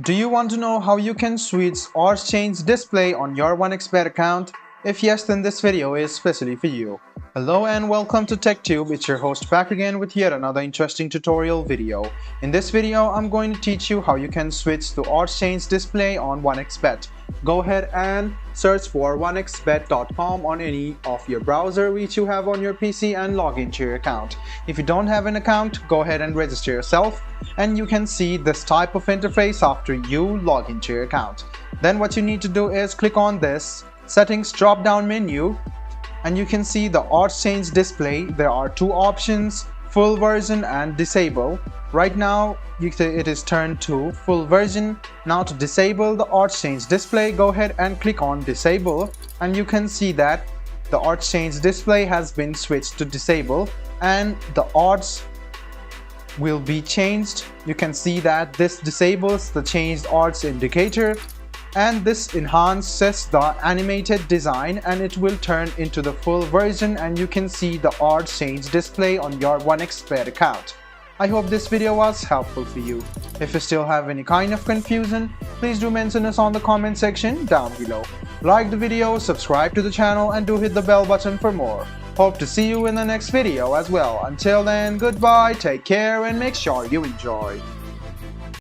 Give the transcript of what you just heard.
Do you want to know how you can switch or change display on your OneXBet account? If yes, then this video is especially for you. Hello and welcome to TechTube. It's your host back again with yet another interesting tutorial video. In this video, I'm going to teach you how you can switch to or change display on OneXBet. Go ahead and search for onexbet.com on any of your browser which you have on your PC and log into your account. If you don't have an account, go ahead and register yourself and you can see this type of interface after you log into your account. Then what you need to do is click on this settings drop down menu and you can see the odds change display. There are two options, full version and disable. Right now it is turned to full version. Now to disable the odds change display, go ahead and click on disable and you can see that the odds change display has been switched to disable and the odds will be changed. You can see that this disables the changed odds indicator and this enhances the animated design and it will turn into the full version and you can see the odds change display on your OneXBet account. I hope this video was helpful for you. If you still have any kind of confusion, please do mention us on the comment section down below. Like the video, subscribe to the channel and do hit the bell button for more. Hope to see you in the next video as well. Until then, goodbye, take care and make sure you enjoy.